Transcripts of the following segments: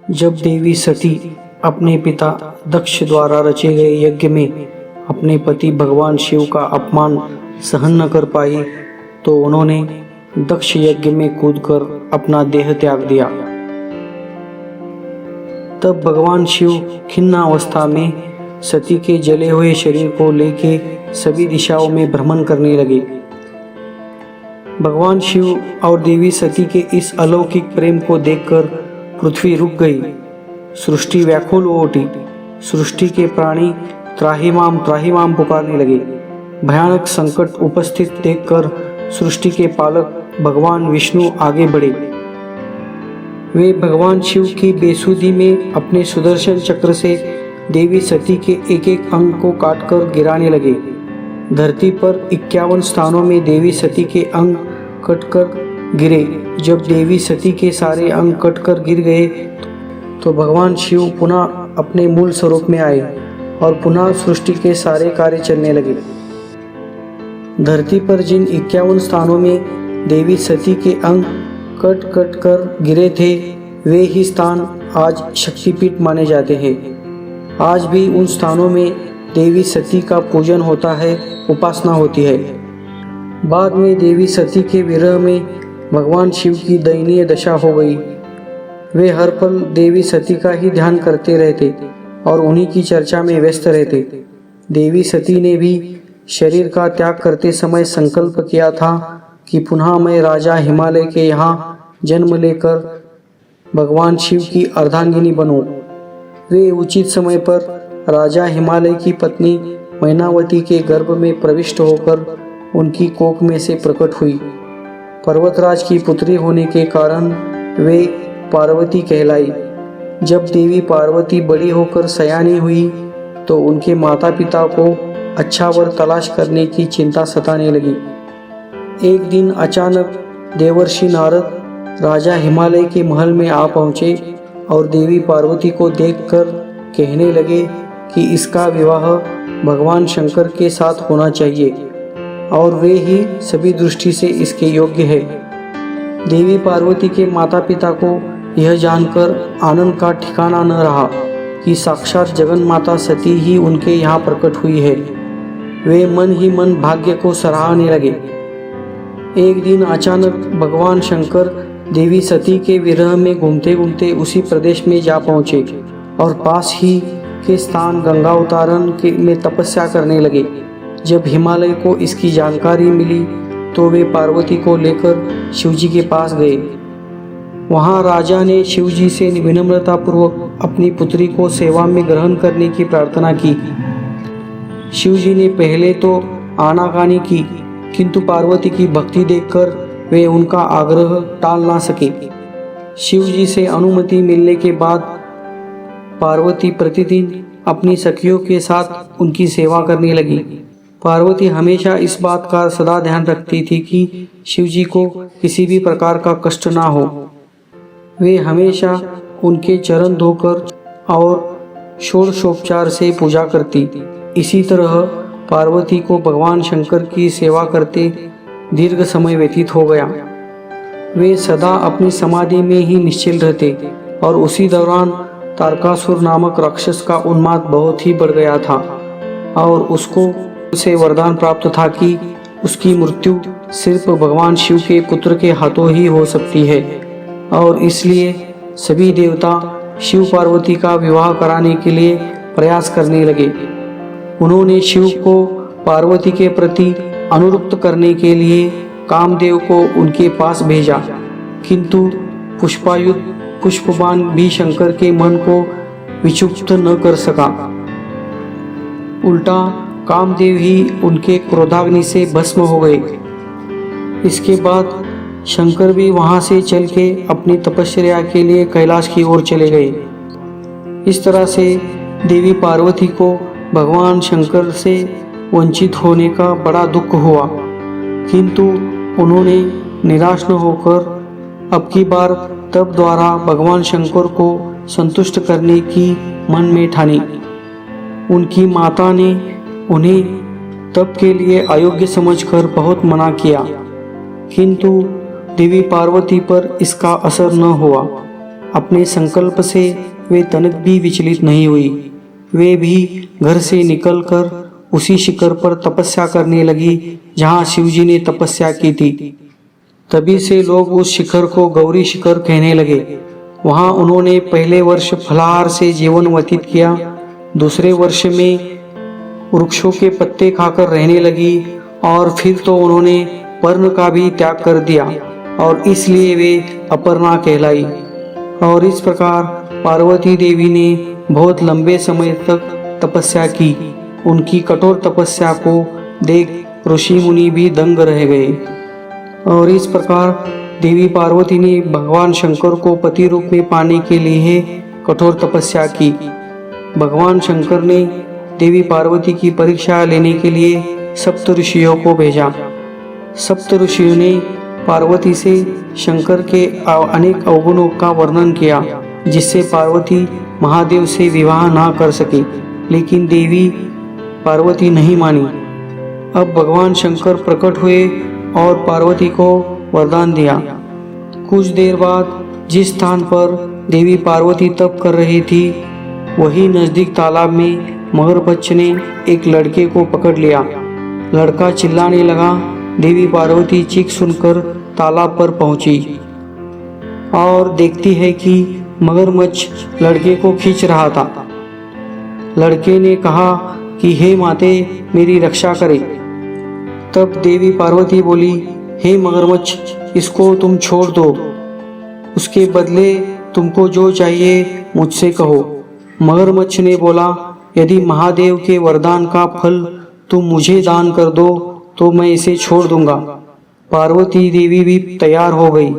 जब देवी सती अपने पिता दक्ष द्वारा रचे गए यज्ञ में अपने पति भगवान शिव का अपमान सहन न कर पाई तो उन्होंने दक्ष यज्ञ में कूदकर अपना देह त्याग दिया। तब भगवान शिव खिन्न अवस्था में सती के जले हुए शरीर को लेके सभी दिशाओं में भ्रमण करने लगे। भगवान शिव और देवी सती के इस अलौकिक प्रेम को देखकर पृथ्वी रुक गई, सृष्टि व्याकुल हो उठी। सृष्टि के प्राणी त्राहिमाम त्राहिमाम पुकारने लगे। भयानक संकट उपस्थित देखकर सृष्टि के पालक भगवान विष्णु आगे बढ़े। वे भगवान शिव की बेसुधी में अपने सुदर्शन चक्र से देवी सती के एक एक अंग को काटकर गिराने लगे। धरती पर 51 स्थानों में देवी सती के अंग कटकर गिरे। जब देवी सती के सारे अंग कटकर गिर गए तो भगवान शिव पुनः अपने मूल स्वरूप में आए और पुनः सृष्टि के सारे कार्य चलने लगे। धरती पर जिन 51 स्थानों में देवी सती के अंग कट कट कर गिरे थे, वे ही स्थान आज शक्तिपीठ माने जाते हैं। आज भी उन स्थानों में देवी सती का पूजन होता है, उपासना होती है। बाद में देवी सती के विरह में भगवान शिव की दयनीय दशा हो गई। वे हर पल देवी सती का ही ध्यान करते रहते और उन्हीं की चर्चा में व्यस्त रहते। देवी सती ने भी शरीर का त्याग करते समय संकल्प किया था कि पुनः मैं राजा हिमालय के यहाँ जन्म लेकर भगवान शिव की अर्धांगिनी बनूं। वे उचित समय पर राजा हिमालय की पत्नी मैनावती के गर्भ में प्रविष्ट होकर उनकी कोख में से प्रकट हुई। पर्वतराज की पुत्री होने के कारण वे पार्वती कहलाई। जब देवी पार्वती बड़ी होकर सयानी हुई तो उनके माता पिता को अच्छा वर तलाश करने की चिंता सताने लगी। एक दिन अचानक देवर्षि नारद राजा हिमालय के महल में आ पहुँचे और देवी पार्वती को देखकर कहने लगे कि इसका विवाह भगवान शंकर के साथ होना चाहिए और वे ही सभी दृष्टि से इसके योग्य है। देवी पार्वती के माता पिता को यह जानकर आनंद का ठिकाना न रहा कि साक्षात जगन माता सती ही उनके यहाँ प्रकट हुई है। वे मन ही मन भाग्य को सराहने लगे। एक दिन अचानक भगवान शंकर देवी सती के विरह में घूमते घूमते उसी प्रदेश में जा पहुँचे और पास ही के स्थान गंगा अवतारण में तपस्या करने लगे। जब हिमालय को इसकी जानकारी मिली तो वे पार्वती को लेकर शिवजी के पास गए। वहाँ राजा ने शिवजी से विनम्रतापूर्वक अपनी पुत्री को सेवा में ग्रहण करने की प्रार्थना की। शिवजी ने पहले तो आनाकानी की, किंतु पार्वती की भक्ति देखकर वे उनका आग्रह टाल ना सके। शिवजी से अनुमति मिलने के बाद पार्वती प्रतिदिन अपनी सखियों के साथ उनकी सेवा करने लगी। पार्वती हमेशा इस बात का सदा ध्यान रखती थी कि शिवजी को किसी भी प्रकार का कष्ट ना हो। वे हमेशा उनके चरण धोकर और षोडशोपचार से पूजा करती। इसी तरह पार्वती को भगवान शंकर की सेवा करते दीर्घ समय व्यतीत हो गया। वे सदा अपनी समाधि में ही निश्चल रहते और उसी दौरान तारकासुर नामक राक्षस का उन्माद बहुत ही बढ़ गया था और उसको से वरदान प्राप्त था कि उसकी मृत्यु सिर्फ भगवान शिव के पुत्र के हाथों ही हो सकती है और इसलिए सभी देवता शिव पार्वती का विवाह कराने के लिए प्रयास करने लगे। उन्होंने शिव को पार्वती के प्रति अनुरक्त करने के लिए कामदेव को उनके पास भेजा, किंतु पुष्पायुध पुष्पबाण भी शंकर के मन को विचुप्त न कर सका। उल्टा कामदेव ही उनके क्रोधाग्नि से भस्म हो गए। इसके बाद शंकर भी वहां से चल के अपनी तपस्या के लिए कैलाश की ओर चले गए। इस तरह से देवी पार्वती को भगवान शंकर से वंचित होने का बड़ा दुख हुआ, किंतु उन्होंने निराश न होकर अब की बार तप द्वारा भगवान शंकर को संतुष्ट करने की मन में ठानी। उनकी माता ने उन्हें तप के लिए अयोग्य समझकर बहुत मना किया, किंतु देवी पार्वती पर इसका असर न हुआ अपने संकल्प से वे तनिक भी विचलित नहीं हुई। वे भी घर से निकलकर उसी शिखर पर तपस्या करने लगी जहाँ शिवजी ने तपस्या की थी। तभी से लोग उस शिखर को गौरी शिखर कहने लगे। वहाँ उन्होंने पहले वर्ष फलाहार से जीवन व्यतीत किया। दूसरे वर्ष में वृक्षों के पत्ते खाकर रहने लगी और फिर तो उन्होंने पर्ण का भी त्याग कर दिया और इसलिए वे अपर्णा कहलाई। और इस प्रकार पार्वती देवी ने बहुत लंबे समय तक तपस्या की। उनकी कठोर तपस्या को देख ऋषि मुनि भी दंग रह गए। और इस प्रकार देवी पार्वती ने भगवान शंकर को पति रूप में पाने के लिए कठोर तपस्या की। भगवान शंकर ने देवी पार्वती की परीक्षा लेने के लिए सप्त ऋषियों को भेजा। सप्त ऋषियों ने पार्वती से शंकर के अनेक अवगुणों का वर्णन किया जिससे पार्वती महादेव से विवाह ना कर सके, लेकिन देवी पार्वती नहीं मानी। अब भगवान शंकर प्रकट हुए और पार्वती को वरदान दिया। कुछ देर बाद जिस स्थान पर देवी पार्वती तप कर रही थी वही नजदीक तालाब में मगरमच्छ ने एक लड़के को पकड़ लिया। लड़का चिल्लाने लगा। देवी पार्वती चीख सुनकर तालाब पर पहुंची और देखती है कि मगरमच्छ लड़के को खींच रहा था। लड़के ने कहा कि हे माते मेरी रक्षा करे। तब देवी पार्वती बोली, हे मगरमच्छ, इसको तुम छोड़ दो, उसके बदले तुमको जो चाहिए मुझसे कहो। मगरमच्छ ने बोला, यदि महादेव के वरदान का फल तुम मुझे दान कर दो तो मैं इसे छोड़ दूंगा। पार्वती देवी भी तैयार हो गई।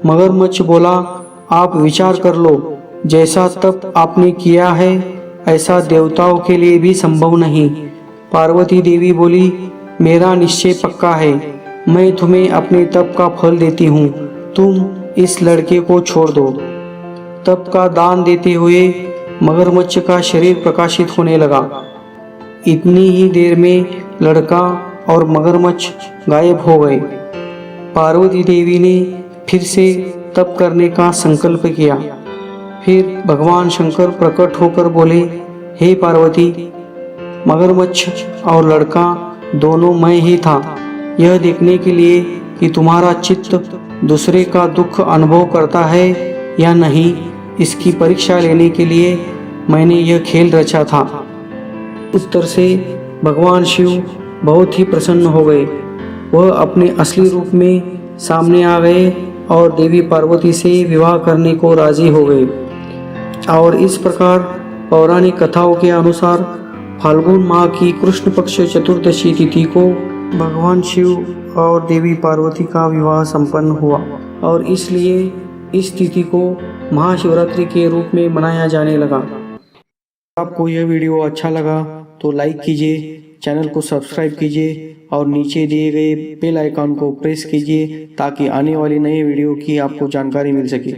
मगरमच्छ बोला, आप विचार कर लो, जैसा तप आपने किया है ऐसा देवताओं के लिए भी संभव नहीं। पार्वती देवी बोली, मेरा निश्चय पक्का है, मैं तुम्हें अपने तप का फल देती हूँ, तुम इस लड़के को छोड़ दो। तप का दान देते हुए मगरमच्छ का शरीर प्रकाशित होने लगा। इतनी ही देर में लड़का और मगरमच्छ गायब हो गए। पार्वती देवी ने फिर से तप करने का संकल्प किया। फिर भगवान शंकर प्रकट होकर बोले, हे पार्वती, मगरमच्छ और लड़का दोनों मैं ही था। यह देखने के लिए कि तुम्हारा चित्त दूसरे का दुख अनुभव करता है या नहीं, इसकी परीक्षा लेने के लिए मैंने यह खेल रचा था। उत्तर से भगवान शिव बहुत ही प्रसन्न हो गए। वह अपने असली रूप में सामने आ गए और देवी पार्वती से विवाह करने को राजी हो गए। और इस प्रकार पौराणिक कथाओं के अनुसार फाल्गुन माह की कृष्ण पक्ष चतुर्दशी तिथि को भगवान शिव और देवी पार्वती का विवाह संपन्न हुआ और इसलिए इस तिथि को महाशिवरात्रि के रूप में मनाया जाने लगा। आपको यह वीडियो अच्छा लगा तो लाइक कीजिए, चैनल को सब्सक्राइब कीजिए और नीचे दिए गए बेल आइकन को प्रेस कीजिए ताकि आने वाली नई वीडियो की आपको जानकारी मिल सके।